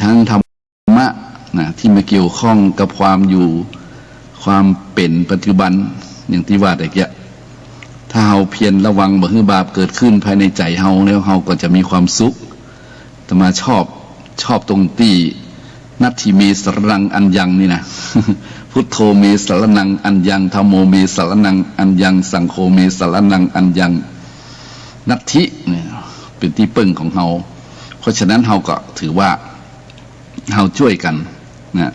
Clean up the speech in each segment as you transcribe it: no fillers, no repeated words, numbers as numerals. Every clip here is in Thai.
ทั้งธรรมะนะที่มาเกี่ยวข้องกับความอยู่ความเป็นปัจจุบันอย่างที่ว่าแต่เกี้ยถ้าเราเพียรระวังบ่ให้บาปเกิดขึ้นภายในใจเราแล้วเราก็จะมีความสุขแต่มาชอบตรงที่นัตถิเมสรนังอัญญังนี่นะ พุทโธเมสรนังอัญญังธัมโมเมสรนังอัญญังสังโฆเมสรนังอัญญังนัตถิเนี่ยเป็นที่ปึ้งของเราเพราะฉะนั้นเราก็ถือว่าเราช่วยกันนะ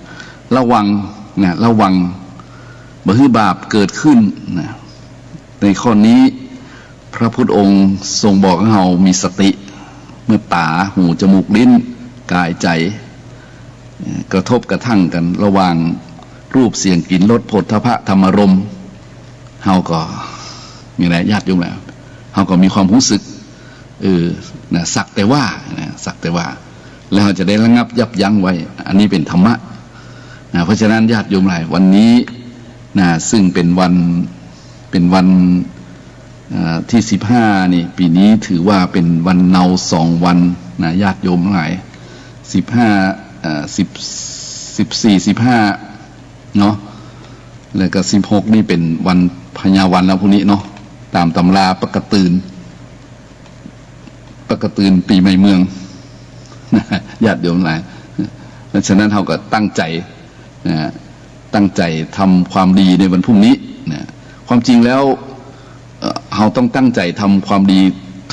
ระวังบ่ให้บาปเกิดขึ้นนะในข้อนี้พระพุทธองค์ทรงบอกให้เรามีสติเมื่อตาหูจมูกลิ้นกายใจกระทบกระทั่งกันระหว่างรูปเสียงกลิ่นรสโผฏฐัพพะธรรมารมณ์เฮาก็มีอะไรญาติโยมแล้วเฮาก็มีความรู้สึกนะสักแต่ว่าแล้วเราจะได้ระงับยับยั้งไว้อันนี้เป็นธรรมะนะเพราะฉะนั้นญาติโยมหลายวันนี้นะซึ่งเป็นวันที่15นี่ปีนี้ถือว่าเป็นวันเนา2วันนะญาติโยมหลาย14 15เนาะแล้วก็16นี่เป็นวันพญาวันแล้วพวกนี้เนาะตามตำราปกตืนปีใหม่เมืองญาติโยมหลายเพราะฉะนั้นเราก็ตั้งใจทำความดีในวันพรุ่งนี้นะความจริงแล้วเราต้องตั้งใจทำความดี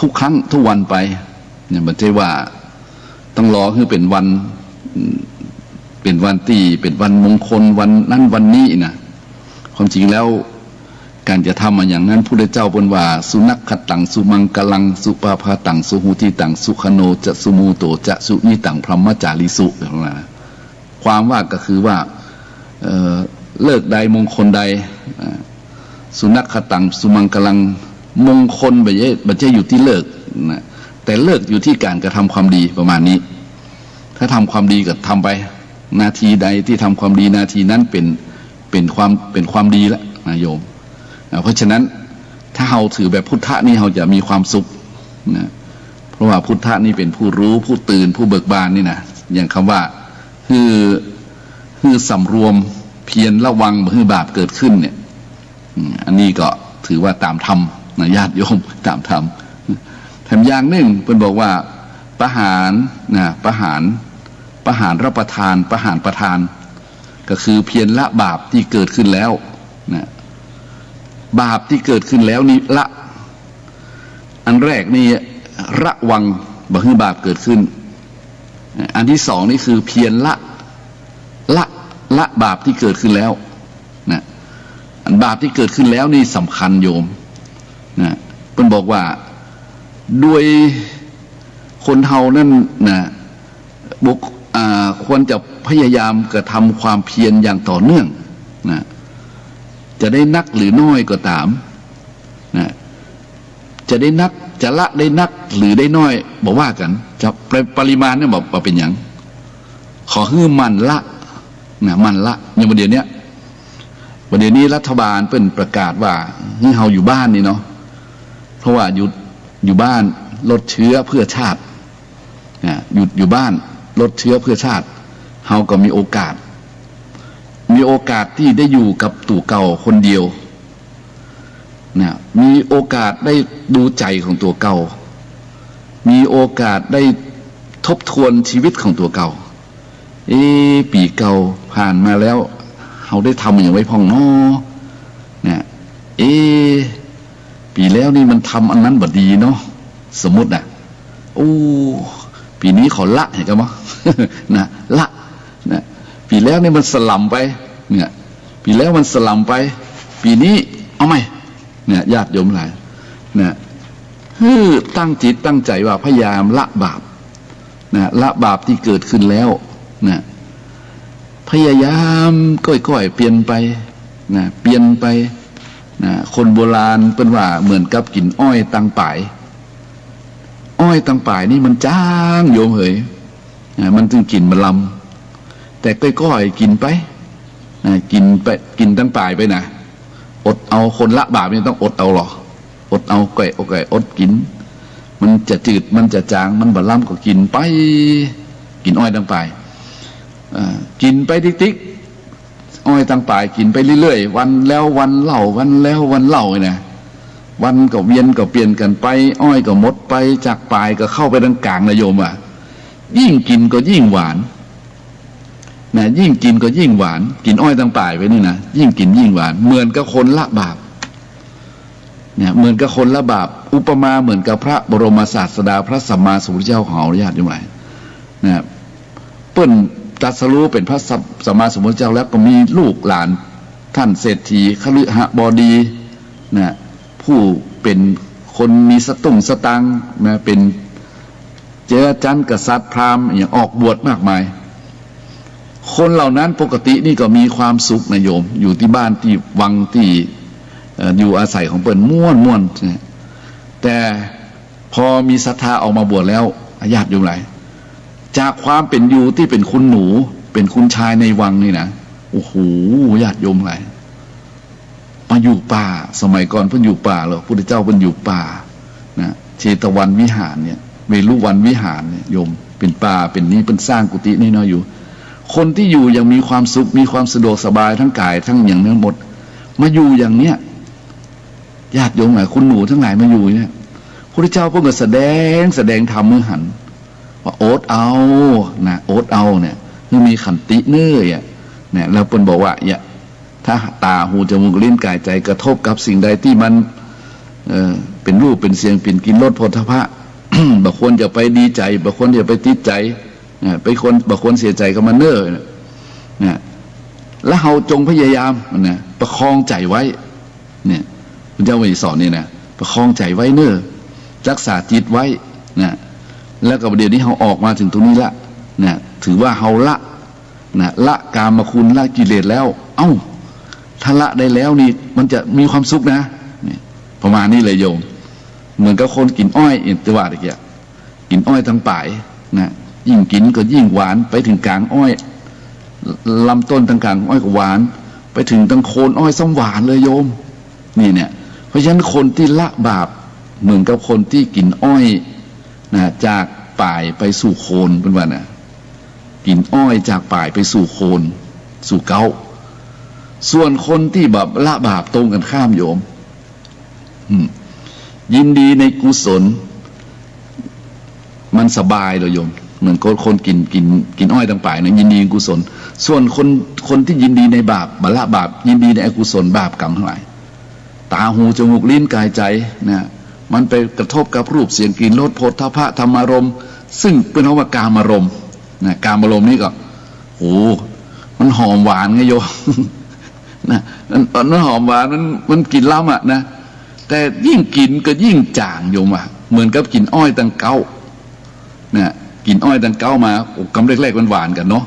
ทุกครั้งทุกวันไปเนี่ยไม่ใช่ว่าต้องรอให้เป็นวันที่เป็นวันมงคลวันนั้นวันนี้นะความจริงแล้วการจะทำมาอย่างนั้นพระพุทธเจ้าบอกว่าสุนัขขตังสุมังกลังสุปาภาตังสุหูติตังสุขโนจะสุมูโตจะสุนิตังพรหมจาริสุความว่าก็คือว่าเลิกใดมงคลใดสุนัขขตังสุมังกลังมงคลไม่ใช่อยู่ที่เลิกนะแต่เลิกอยู่ที่การกระทำความดีประมาณนี้ถ้าทำความดีก็ทำไปนาทีใดที่ทำความดีนาทีนั้นเป็นความดีแล้วนะโยมเพราะฉะนั้นถ้าเราถือแบบพุทธะนี่เราจะมีความสุขนะเพราะว่าพุทธะนี่เป็นผู้รู้ผู้ตื่นผู้เบิกบานนี่นะอย่างคำว่าคือสำรวมเพียรระวังบ่ให้บาปเกิดขึ้นเนี่ยอันนี้ก็ถือว่าตามธรรมนะญาติโยมตามธรรมแถมอย่างหนึ่งเป็นบอกว่าประหารรับประทานประหารประทานก็คือเพียรละบาปที่เกิดขึ้นแล้วนะบาปที่เกิดขึ้นแล้วนี่ละอันแรกนี่ระวังบ่ให้บาปเกิดขึ้นอันที่สองนี่คือเพียรละบาปที่เกิดขึ้นแล้วนะอันบาปที่เกิดขึ้นแล้วนี่สำคัญโยมนะเพิ่นบอกว่าด้วยคนเฮานั่นนะควรจะพยายามกระทำความเพียรอย่างต่อเนื่องนะจะได้นักหรือน้อยก็ตามนะจะได้นักจะละได้นักหรือได้น้อยบอกว่ากันจะปริมาณเนี่ยบอกเป็นอย่างขอให้มันละนะมันละอย่างประเดี๋ยวนี้รัฐบาลเป็นประกาศว่าให้เฮาอยู่บ้านนี่เนาะเพราะว่าอยู่บ้านลดเชื้อเพื่อชาติอยู่บ้านลดเชื้อเพื่อชาติเฮาก็มีโอกาสที่ได้อยู่กับตู่เก่าคนเดียวนะมีโอกาสได้ดูใจของตัวเก่ามีโอกาสได้ทบทวนชีวิตของตัวเก่าปีเก่าผ่านมาแล้วเฮาได้ทำอย่างไว้พ่องน้อเนี่ยปีแล้วนี่มันทำอันนั้นบ่ดีเนาะสมมติปีนี้ขอละเห็นกันมั้ยนะละนะปีแล้วนี่มันสลัมไปเนี่ยปีแล้วมันสลัมไปปีนี้เอาไหมเนี่ยญาติโยมหลายนะตั้งจิตตั้งใจว่าพยายามละบาปนะละบาปที่เกิดขึ้นแล้วนะพยายามก้อยๆเปลี่ยนไปนะเปลี่ยนไปนะคนโบราณเป็นว่าเหมือนกับกินอ้อยตังป่ายนี่มันจ้างโยมเหยมันจึงกินมันลำแต่ก้อยๆกินไปกินตั้งป่ายไปนะอดเอาคนละบาปนี่ต้องอดเอาหรออดเอาไก่อดกินมันจะจืดมันจะจางมันบะล่ำก็กินไปกินอ้อยตั้งป่าย กินไปติ๊กอ้อยตั้งป่ายกินไปเรื่อยๆวันแล้ววันเล่าวันแล้ววันเล่าเนี่ยวันก็เวียนก็เปลี่ยนกันไปอ้อยก็หมดไปจากป่ายก็เข้าไปทางกลางนะโยมอ่ะยิ่งกินก็ยิ่งหวานนะยิ่งกินก็ยิ่งหวานกินอ้อยตั้งป่ายไปนี่นะยิ่งกินยิ่งหวานเหมือนกับคนละบาปเนี่ยเหมือนกับคนละบาปอุปมาเหมือนกับพระบรมศาสดาพระสัมมาสัมพุทธเจ้าของเราญาติโยมนะเปิ้นตรัสรู้เป็นพระสัมมาสัมพุทธเจ้าแล้วก็มีลูกหลานท่านเศรษฐีคฤหบดีนะผู้เป็นคนมีสตุ้งสตังนะเป็นเจ้าจันทร์กษัตริย์พราหมณ์อย่างออกบวชมากมายคนเหล่านั้นปกตินี่ก็มีความสุขนะโยมอยู่ที่บ้านที่วังที่อยู่อาศัยของเปิ้นม่วนแต่พอมีศรัทธาออกมาบวชแล้วญาติโยมหลายจากความเป็นอยู่ที่เป็นคุณหนูเป็นคุณชายในวังนี่นะโอ้โหญาติโยมหลายมาอยู่ป่าสมัยก่อนเพิ่นอยู่ป่าหรอพุทธเจ้าเพิ่นอยู่ป่านะเชตวันวิหารเนี่ยเวรุวันวิหารเนี่ยโยมเป็นป่าเป็นนี้เป็นสร้างกุฏินี่น้อยอยู่คนที่อยู่ยังมีความสุขมีความสะดวกสบายทั้งกายทั้งอย่างทั้งหมดมาอยู่อย่างเนี้ยญาติโยมหลายคุณหนูทั้งหลายมาอยู่เนี่ยพุทธเจ้าเพิ่งก็แสดงธรรมมือหันว่าโอ๊ตเอานะโอ๊ตเอาเนี่ยคือมีขันติเนื้อเนี่ยแล้วเพิ่นบอกว่าอย่าถ้าตาหูจมูกลิ้นกายใจกระทบกับสิ่งใดที่มันเป็นรูปเป็นเสียงเป็นกลิ่นรสโผฏฐัพพะ บางคนจะไปดีใจบางคนจะไปติดใจไปคนบางคนเสียใจกับมันเน้อเนี่ยแล้วเราจงพยายามนะประคองใจไว้เนี่ยพระเจ้าวิสอนนี่นะประคองใจไว้เน้อรักษาจิตไว้นะแล้วก็เดี๋ยวนี้เราออกมาถึงตรงนี้ละนะถือว่าเราละกามคุณละกิเลสแล้วเอ้าถ้าละได้แล้วนี่มันจะมีความสุขนะนี่ประมาณนี้เลยโยมเหมือนกับคนกินอ้อยอินทวาตะเกียกินอ้อยทั้งป่ายนะยิ่งกินก็ยิ่งหวานไปถึงกลางอ้อยลำต้นต่างๆอ้อยก็หวานไปถึงตั้งโคนอ้อยส้มหวานเลยโยมนี่เนี่ยเพราะฉะนั้นคนที่ละบาปเหมือนกับคนที่กินอ้อยนะจากป่ายไปสู่โคนเป็นว่านะกินอ้อยจากป่ายไปสู่โคนสู่เก้าส่วนคนที่แบบละบาปตรงกันข้ามโยมยินดีในกุศลมันสบายเลยโยมเหมือนคนกินอ้อยต่างป่ายนะยินดีในกุศลส่วนคนที่ยินดีในบาปละบาปยินดีในอกุศลบาปกรรมทั้งหลายตาหูจมูกลิ้นกายใจนะมันไปกระทบกับรูปเสียงกลิ่นรสโผฏฐัพพะธรรมารมณ์ซึ่งเป็นคำว่ากามารมณ์นะกามารมณ์นี่ก็โอ้มันหอมหวานไงโยมนะนั่นหอมหวานมันกินล้ำอ่ะนะแต่ยิ่งกินก็ยิ่งจางโยมอ่ะเหมือนกับกินอ้อยตังเก้าเนี่ยกินอ้อยตังเก้ามากำแรกๆมันหวานกันเนาะ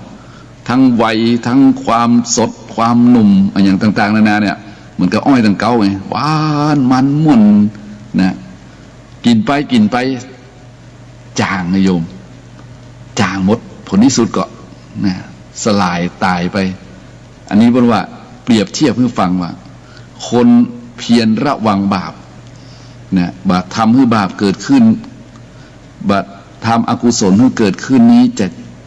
ทั้งวัยทั้งความสดความหนุ่มอย่างต่างๆนานาเนี่ยเหมือนกับอ้อยตังเก้าไงหวานมันม่วนนะกินไปจางนะโยมจางหมดผลที่สุดก็นะสลายตายไปอันนี้เป็นว่าเปรียบเทียบให้ฟังว่าคนเพียรระวังบาปนะบาปทำให้บาปเกิดขึ้นบาปทำอกุศลให้เกิดขึ้นนี้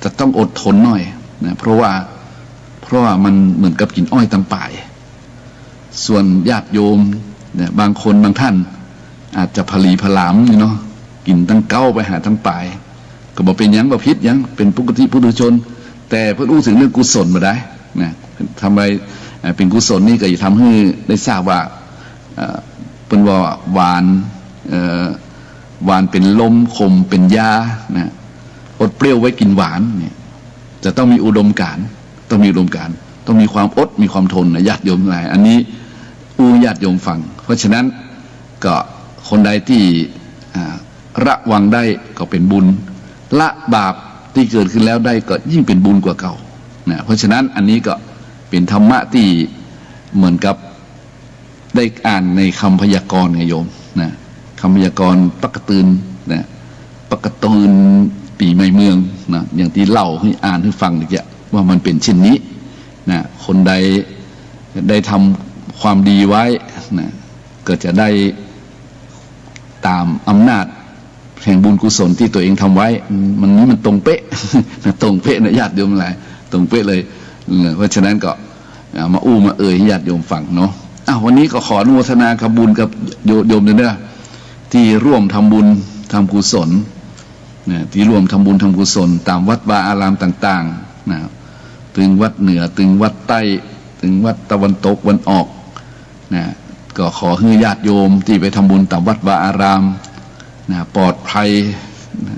จะต้องอดทนหน่อยนะเพราะว่ามันเหมือนกับกินอ้อยตำป่ายส่วนญาติโยมเนี่ยบางคนบางท่านอาจจะผลีผลามเนาะกินตั้งเก้าไปหาทั้งป่ายก็บอกเป็นยังบ่พิษยังเป็นปกติปุถุชนแต่เพื่อรู้ถึงเรื่องกุศลมาได้นะทำไมเป็นกุศลนี่ก็จะทำให้ได้ทราบว่าเป็นว่าหวานเป็นลมขมเป็นยานะอดเปรี้ยวไว้กินหวานเนี่ยจะต้องมีอุดมการณ์ต้องมีความอดมีความทนนะญาติโยมหลายอันนี้ญาติโยมฟังเพราะฉะนั้นก็คนใดที่ระวังได้ก็เป็นบุญละบาปที่เกิดขึ้นแล้วได้ก็ยิ่งเป็นบุญกว่าเก่านะเพราะฉะนั้นอันนี้ก็เป็นธรรมะที่เหมือนกับได้อ่านในคำพยากรณ์ไงโยมนะคำพยากรณ์ปักกระตือนนะปักกระตือนปีใหม่เมืองนะอย่างที่เล่าให้อ่านให้ฟังเมื่อกี้ว่ามันเป็นเช่นนี้นะคนใดได้ทำความดีไว้นะก็จะได้ตามอำนาจแห่งบุญกุศลที่ตัวเองทำไว้มันตรงเป๊ะ ตรงเป๊ะนะญาติโยมหลาย ตรงเป๊ะเลยเพราะฉะนั้นก็มาอู้มาให้ญาติโยมฟังเนาะวันนี้ก็ขออนุโมทนากับบุญกับโยมด้วยนะที่ร่วมทำบุญทำกุศลนะที่ร่วมทำบุญทำกุศลตามวัดวาอารามต่างๆนะถึงวัดเหนือถึงวัดใต้ถึงวัดตะวันตกวันออกนะก็ขอให้ญาติโยมที่ไปทำบุญตามวัดวาอารามนะปลอดภัยนะ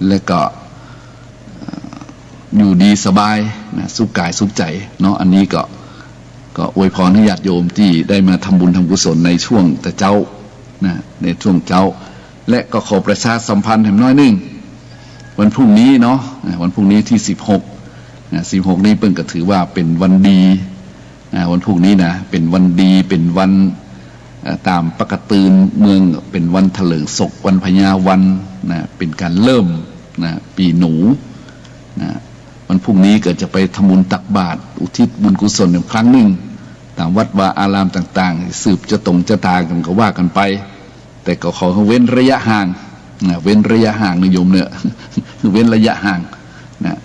และก็อยู่ดีสบายนะสุขกายสุขใจเนาะอันนี้ก็อวยพรให้ญาติโยมที่ได้มาทำบุญทำกุศลในช่วงแต่เจ้านะในช่วงเจ้าและก็ขอประชาสัมพันธ์แถมน้อยนึงวันพรุ่งนี้เนาะวันพรุ่งนี้ที่16นะ16นี้เพิ่งก็ถือว่าเป็นวันดีวันพรุ่งนี้นะเป็นวันดีเป็นวันตามปกติเมืองเป็นวันเถลิงศกวันพญาวันนะเป็นการเริ่มนะปีหนูนะวันพรุ่งนี้ก็จะไปทำบุญตักบาตรอุทิศบุญกุศลอีกครั้งหนึ่งตามวัดวาอารามต่างๆสืบจะตรงจะตากันก็ว่ากันไปแต่ก็ขอเว้นระยะห่างนะเว้นระยะห่างนิยมเนี่ยเว้นระยะห่างนะ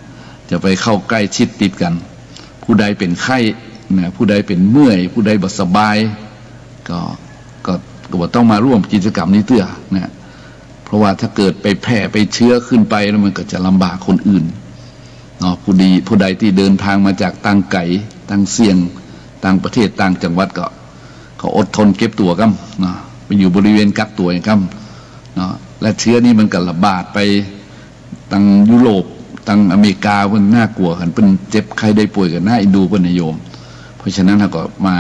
จะไปเข้าใกล้ชิดติดกันผู้ใดเป็นไข้นะผู้ใดเป็นเมื่อยผู้ใดบ่สบายก็ต้องมาร่วมกิจกรรมนี้เตื้อนะเพราะว่าถ้าเกิดไปแพร่ไปเชื้อขึ้นไปแล้วมันก็จะลำบากคนอื่นเนาะผู้ใดที่เดินทางมาจากต่างไกลต่างเสี่ยงต่างประเทศต่างจังหวัดก็เขาอดทนเก็บตัวกันเนาะไปอยู่บริเวณกักตัวอย่างกันเนาะและเชื้อนี้มันก็ระบาดไปตั้งยุโรปตั้งอเมริกามันน่ากลัวกันเป็นเจ็บใครได้ป่วยกันน่าอินดูเป็นนโยมเพราะฉะนั้นเราก็มา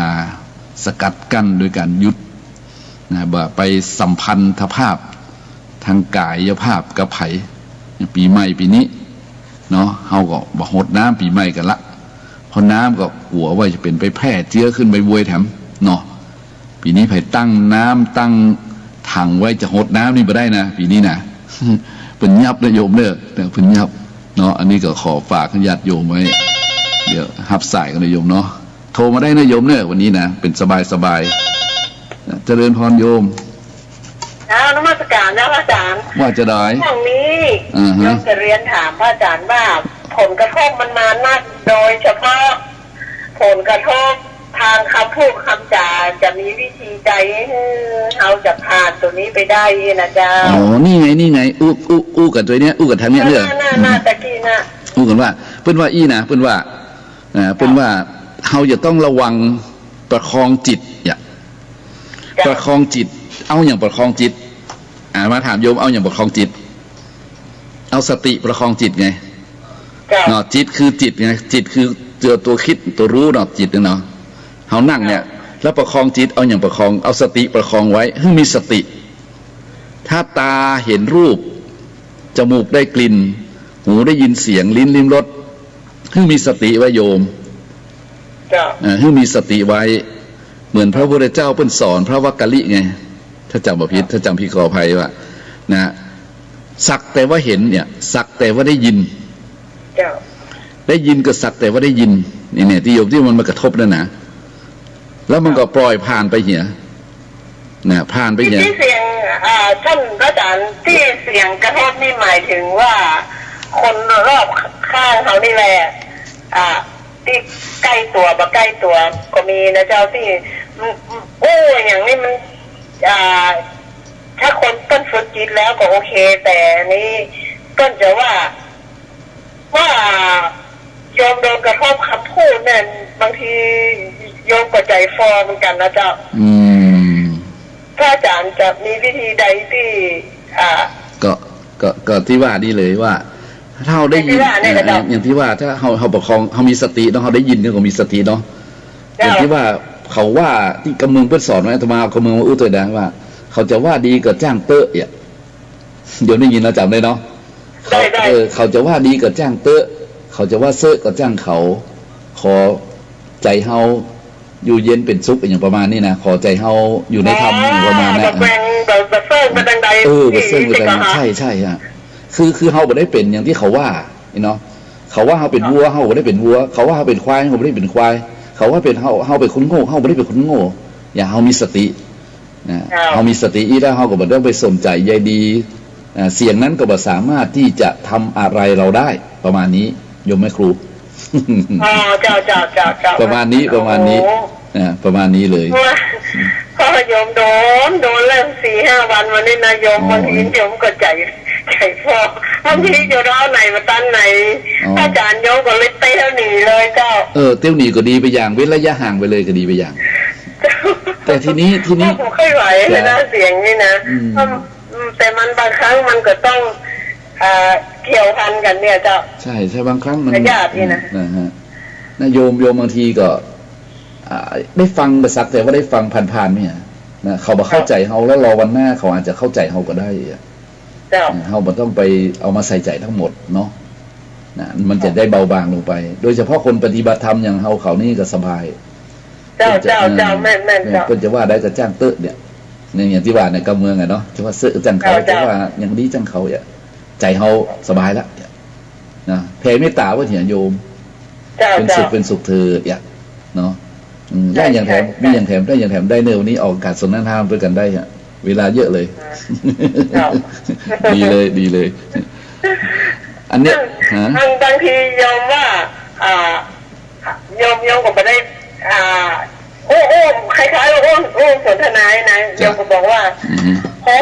สกัดกั้นโดยการยุดนะบ่ไปสัมพันธภาพทางกายภาพกับไผ่ปีใหม่ปีนี้เนาะเขาก็บ่หดน้ำปีใหม่กันละเพราะน้ำก็กลัวว่าจะเป็นไปแพร่เชื้อขึ้นไปบวยแถมเนาะปีนี้ไผ่ตั้งน้ำตั้งถังไว้จะหดน้ำนี่ไม่ได้นะปีนี้นะเป็นยับนะโยมเด้อแต่เป็นยับเนาะอันนี้ก็ขอฝากญาติโยมไว้เดี๋ยวหับสายกันนะโยมเนาะโทรมาได้นะโยมเนี่ยวันนี้นะเป็นสบายเจริญพรโยมนมัสการนะพระอาจารย์ว่าจะได้ช่วงนี้โยมจะเรียนถามพระอาจารย์ว่าผลกระทบมันมานักโดยเฉพาะผลกระทบทางคำพูดคำจาจะมีวิธีใจให้เราจะผ่านตัวนี้ไปได้นะเจ้านี่ไงอู้กับตัวเนี้ยอู้กับทางเนี้ยเนี่ยน่าตะกี้นะอู้กันว่าเปิ้นว่านะเปิ้นว่าเราจะต้องระวังประคองจิตประคองจิตเอาอย่างประคองจิตมาถามโยมเอาอย่างประคองจิตเอาสติประคองจิตไงเนาะจิตคือจิตไงจิตคือตัวคิดตัวรู้เนาะจิตเนาะเขานั่งเนี่ยแล้วประคองจิตเอาอย่างประคองเอาสติประคองไว้ให้มีสติถ้าตาเห็นรูปจมูกได้กลิ่นหูได้ยินเสียงลิ้นลิ้มรสให้มีสติไว้โยมให้มีสติไว้เหมือนพระพุทธเจ้าเพิ่นสอนพระวักกะลิไงถ้าจำบ่ผิดถ้าจำพี่ขออภัยว่านะสักแต่ว่าเห็นเนี่ยสักแต่ว่าได้ยินได้ยินก็สักแต่ว่าได้ยินเนี่ยที่โยมที่มันมากระทบนั่นนะแล้วมันก็ปล่อยผ่านไปเหี้ยนะผ่านไปเหี้ยที่เสียงท่านอาจารย์ที่เสียงกระทบนี่หมายถึงว่าคนรอบข้างเขานี่แหละที่ใกล้ตัวบ่ใกล้ตัวก็มีนะเจ้าที่อย่างนี้มันถ้าคนต้นฝึกจิตแล้วก็โอเคแต่นี้ต้นจะว่าโยมโดนกระทบคำพูดเนี่ยบางทีโยมก็ใจฟอเหมือนกันนะเจ้าถ้าอาจารย์จะมีวิธีใดที่ก็ที่ว่านี่เลยว่าถ้าเราได้ยินอย่างที่ว่าถ้าเราประคองเรามีสติเนาะเราได้ยินเนี่ยก็มีสติเนาะอย่างที่ว่าเขาว่าที่กำมึงเพื่อสอนไว้อาตมากำมึงมาอู้ตัวนะว่าเขาจะว่าดีก็จ้างเตอะเนี่ยเดี๋ยวได้ยินเราจำได้เนาะเขาจะว่าดีก็จ้างเตอะเขาจะว่าเซอะก็จ้างเขาขอใจเฮาอยู่เย็นเป็นสุขอย่างประมาณนี้นะขอใจเฮาอยู่ในธรรมประมาณนั้นแบบเซิร์ฟเป็นใดแบบเซิร์ฟเป็นใช่ฮะคือเฮาบ่ได้เป็นอย่างที่เขาว่าเนาะเขาว่าเฮาเป็นวัวเฮาบ่ได้เป็นวัวเขาว่าเฮาเป็นควายเฮาบ่ได้เป็นควายเขาว่าเป็นเฮาเป็นคนโง่เฮาบ่ได้เป็นคนโง่อย่าเฮามีสตินะเฮามีสติอีแล้วเฮาก็บ่ต้องไปสนใจใยดีเสียงนั้นก็บ่สามารถที่จะทำอะไรเราได้ประมาณนี้โยมแม่ครู อ๋อเจ้าประมาณนี้ประมาณนี้ โอ้ ประมาณนี้เลย ว่าพอโยมโดนเริ่ม4-5 วันวันนี้นะโยม อ๋อ บางทีโยมก็ใจพอบางทีโยมเอาไหนมาตันไหน อ๋อ อาจารย์โยมก็เลยเตี้ยวหนีเลยเจ้า เตี้ยวหนีก็ดีไปอย่างเว้นระยะห่างไปเลยก็ดีไปอย่าง แต่ทีนี้ ผมไม่ไหวเลยนะเสียงนี่นะ แต่มันบางครั้งมันก็ต้องเกี่ยวพันกันเนี่ยเจ้า ใช่บางครั้งมัน ญาตินี่นะ ฮะนะโยมบางทีก็ได้ฟังแต่สักแต่ว่าได้ฟังผ่านๆเนี่ยนะเขาบอกเข้าใจเขาแล้วรอวันหน้าเขาอาจจะเข้าใจเขาก็ได้ เจ้า เขาบ่ต้องไปเอามาใส่ใจทั้งหมดเนาะนะมันจะได้เบาบางลงไป โดยเฉพาะคนปฏิบัติธรรมอย่างเขานี่ก็สบาย เจ้าแม่นเจ้า เพิ่นจะว่าได้ก็จ้างเตอะเนี่ยอย่างที่ว่าในกำเมืองเนาะจะว่าเสื้อจังเขาจะว่าอย่างดีจังเขาใจเขาสบายแล้วนะแผ่เมตตาว่าเถียโยม เจ้า เป็นสุขเธอเนาะได้อย่างแถมมีอย่างแถมได้อย่างแถมได้เนวันนี้ออกอากาศสนทนาด้วยกันได้เวลาเยอะเลย ดีเลย อันเนี้ยบางทีโยมว่าโยมก็ไม่ได้โอ้คล้ายๆโอ้สนทนานะโยมก็บอกว่าโอ้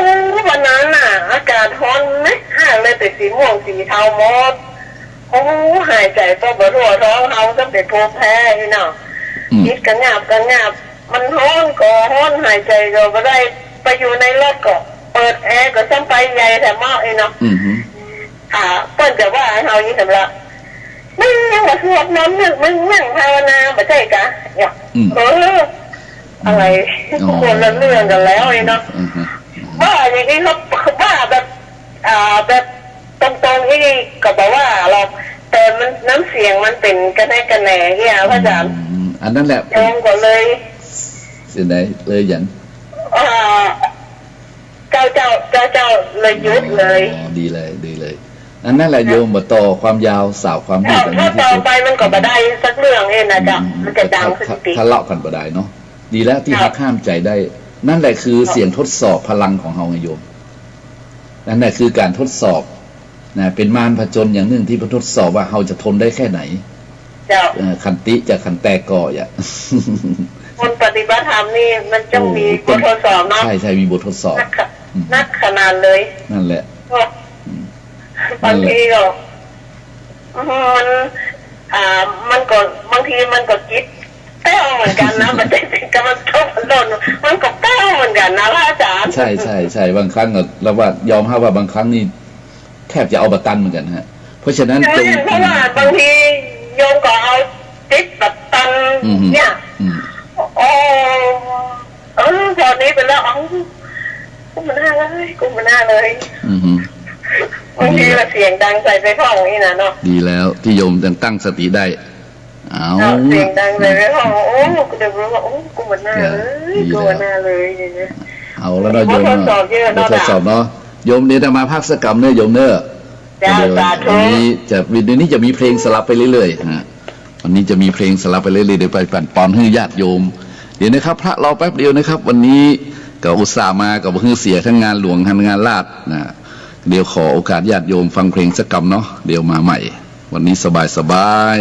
วันนั้นน่ะอากาศร้อนไหมห่างเลยแต่สีม่วงสีเทาหมดโอ้หายใจก็บรัวท้องเขาก็เป็นภูมิแพ้นี่เนาะคิดกันงับมันร้อนก็ร้อนหายใจก็ไม่ได้ไปอยู่ในรถก็เปิดแอร์ก็ซ้ำไปใหญ่แต่มากเนาะเปิ้นจะว่าเฮานี่สำหรับมึงยังมาสวดมนต์มึงนั่งภาวนาไม่ใช่กะเนี่ยอะไรคนละเรื่องกันแล้วเนาะว่าอย่างนี้เขาว่าแบบตรงๆนี่ก็บอกว่าเราแต่มันน้ำเสียงมันเป็นกระแนกกระแหน่เงี้ยพระอาจารย์อันนั้นแหละโยมก็เลยเสียดายเลยอย่างเจ้าเลยยุดเลยดีเลยอันนั้นแหละโยมบ่ต่อความยาวสาวความยืดอันนี้ที่สุดต่อไปมันก็บ่ได้สักเรื่องเองนะจ๊ะมันจะดังสติทะเลาะกันบ่ได้เนาะดีแล้วที่หักห้ามใจได้นั่นแหละคือเสียงทดสอบพลังของเฮาไงโยมนั่นแหละคือการทดสอบนะเป็นมารผจญอย่างหนึ่งที่ทดสอบว่าเฮาจะทนได้แค่ไหนขันติจะขันแตกก่อคนปฏิบัติธรรมนี่มันจะมีบททดสอบเนาะใช่มีบททดสอบนักขนาดเลยนั่นแหละบางทีก็มันก็บางทีมันก็คิดแป้วเหมือนกันนะมันจะถึงกับมันทุบมันโดนมันก็แป้วเหมือนกันนะอาจารย์ใช่บางครั้งเราว่ายอมรับว่าบางครั้งนี่แทบจะเอาบัตรตันเหมือนกันฮะเพราะฉะนั้นเพราะว่าบางทีโยมก็เอาติดบัตรตันเนี่ยพอนี้ไปแล้วกูมันน่าเลยบางทีเราเสียงดังใส่ไปพ่อของนี่นะเนาะดีแล้วที่โยมตั้งสติได้เสียงดังใส่ไปพ่อกูจะรู้ว่ากูมันน่าเลยอย่างเงี้ยเอาแล้วเนาะโยมทดสอบเนาะโยมเดี๋ยวจะมาภาคสกรรมเนี่ยโยมเนอะวันนี้จะมีเพลงสลับไปเรื่อยๆฮะวันนี้จะมีเพลงสลับไปเรื่อยๆเดี๋ยวไปปั่นปอนให้ญาติโยมเดี๋ยวนะครับพระเราแป๊บเดียวนะครับวันนี้ก็อุตส่าห์มากับเพื่อเสียทั้งงานหลวงทั้งงานลาดนะเดี๋ยวขอโอกาสญาติโยมฟังเพลงสักกำเนาะเดี๋ยวมาใหม่วันนี้สบาย